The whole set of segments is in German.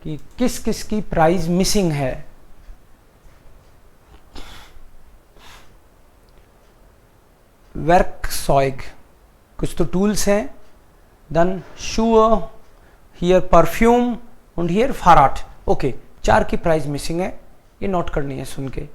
कि किस किस की प्राइस मिसिंग है। वर्कशॉप कुछ तो टूल्स हैं, देन शूअर, हियर परफ्यूम और हियर फाराट। ओके, 4 की प्राइस मिसिंग है, ये नोट करनी है सुन के।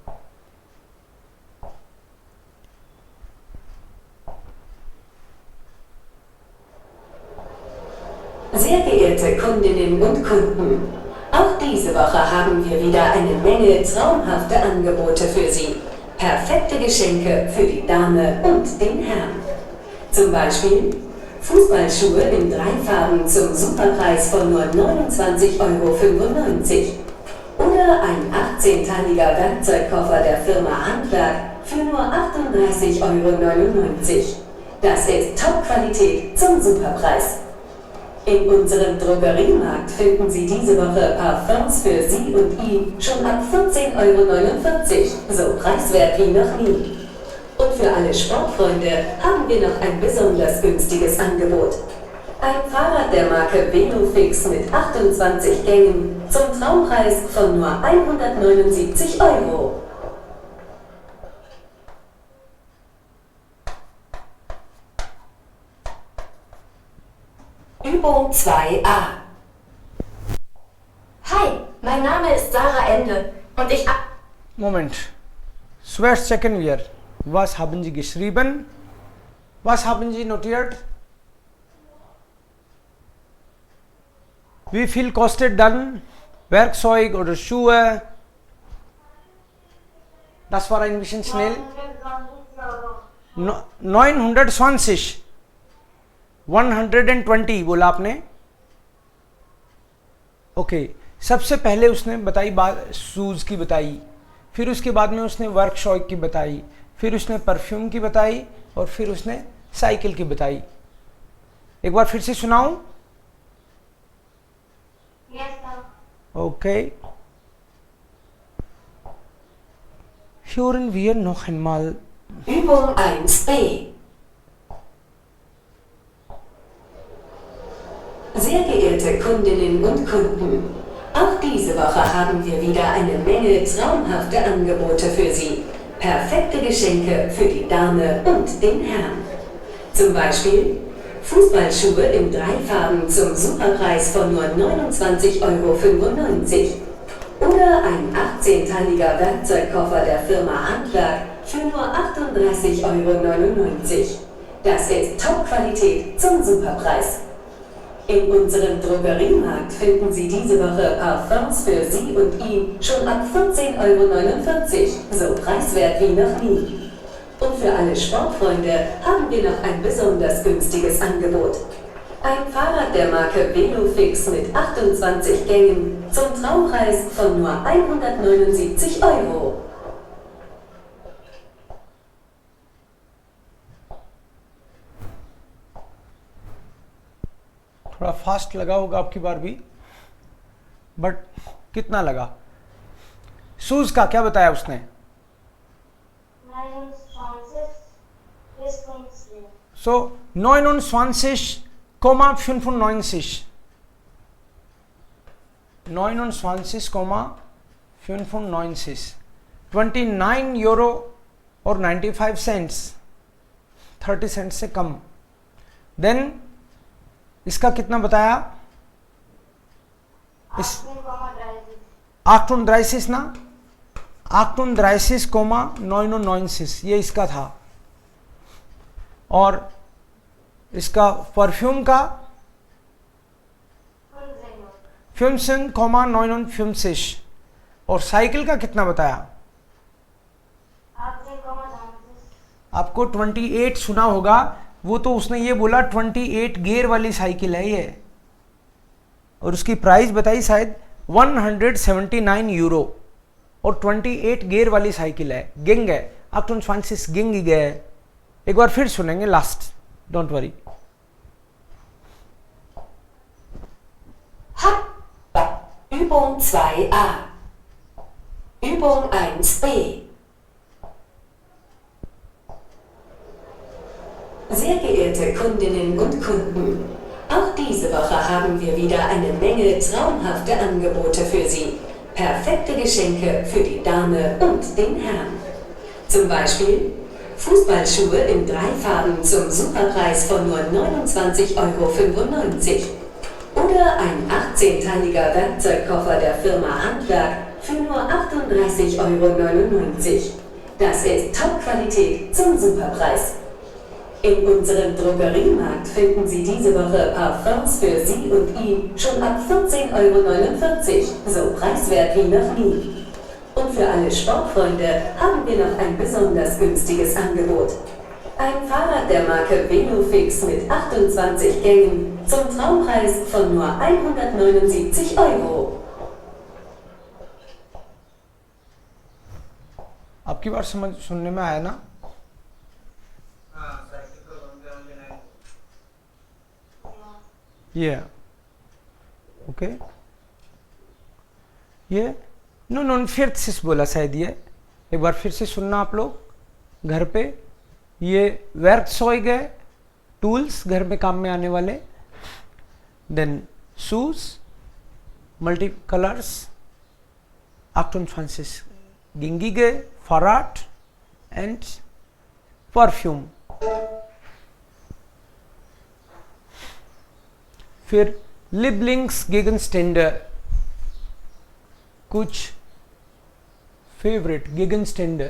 Sehr geehrte Kundinnen und Kunden, auch diese Woche haben wir wieder eine Menge traumhafte Angebote für Sie. Perfekte Geschenke für die Dame und den Herrn. Zum Beispiel Fußballschuhe in 3 Farben zum Superpreis von nur 29,95 € oder ein 18-teiliger Werkzeugkoffer der Firma Handwerk für nur 38,99 €. Das ist Top-Qualität zum Superpreis. In unserem Drogeriemarkt finden Sie diese Woche Parfums für Sie und ihn schon ab 14,49 €, so preiswert wie noch nie. Und für alle Sportfreunde haben wir noch ein besonders günstiges Angebot. Ein Fahrrad der Marke Velofix mit 28 Gängen zum Traumpreis von nur 179 €. Übung 2a. Hi, mein Name ist Sarah Ende und ich... Moment. Zuerst checken wir. Was haben Sie geschrieben? Was haben Sie notiert? Wie viel kostet dann Werkzeug oder Schuhe? Das war ein bisschen schnell. 920. 120 बोला आपने। ओके, सबसे पहले उसने बताई बात शूज की बताई, फिर उसके बाद में उसने वर्कशॉप की बताई, फिर उसने परफ्यूम की बताई और फिर उसने साइकिल की बताई। एक बार फिर से सुनाऊं? Okay, hören wir noch einmal. Übung 1b. Sehr geehrte Kundinnen und Kunden, auch diese Woche haben wir wieder eine Menge traumhafte Angebote für Sie. Perfekte Geschenke für die Dame und den Herrn. Zum Beispiel Fußballschuhe in 3 Farben zum Superpreis von nur 29,95 € oder ein 18-teiliger Werkzeugkoffer der Firma Handwerk für nur 38,99 €. Das ist Top-Qualität zum Superpreis. In unserem Drogeriemarkt finden Sie diese Woche Parfums für Sie und ihn schon ab 14,49 €, so preiswert wie noch nie. Und für alle Sportfreunde haben wir noch ein besonders günstiges Angebot. Ein Fahrrad der Marke Velofix mit 28 Gängen zum Traumpreis von nur 179 €. थोड़ा फास्ट लगा होगा आपकी बार भी, बट कितना लगा? शूज का क्या बताया उसने? 29,95,95 29,95 €29 और 95 सेंट्स, 30 सेंट से कम। देन इसका कितना बताया? इस 38 ना, 38,99 ये इसका था। और इसका परफ्यूम का 15,99 और साइकिल का कितना बताया? आपको 28 सुना होगा, वो तो उसने ये बोला 28 गियर वाली साइकिल है ये, और उसकी प्राइस बताई शायद 179 € और 28 गियर वाली साइकिल है, गिंग है, 28 गिंग है। एक बार फिर सुनेंगे last, don't worry. Übung 2a. Übung 1b. Sehr geehrte Kundinnen und Kunden, auch Diese Woche haben wir wieder eine Menge traumhafte Angebote für Sie. Perfekte Geschenke für die Dame und den Herrn. Zum Beispiel Fußballschuhe in 3 Farben zum Superpreis von nur 29,95 €. Oder ein 18-teiliger Werkzeugkoffer der Firma Handwerk für nur 38,99 €. Das ist Top-Qualität zum Superpreis. In unserem Drogeriemarkt finden Sie diese Woche Parfums für Sie und ihn schon ab 14,49 €, so preiswert wie noch nie. Und für alle Sportfreunde haben wir noch ein besonders günstiges Angebot. Ein Fahrrad der Marke Velofix mit 28 Gängen zum Traumpreis von nur 179 €. आपकी बात समझ सुनने में आया ना? Yeah. Okay. ये नो फिर से बोला शायद, ये एक बार फिर से सुनना आप लोग घर पे। ये वर्कशॉप है, टूल्स घर में काम में आने वाले, देन शूज मल्टी कलर्स 28 गिंगिगे Fahrrad and Perfume. फिर Lieblings Gegenstände, कुछ फेवरेट Gegenstände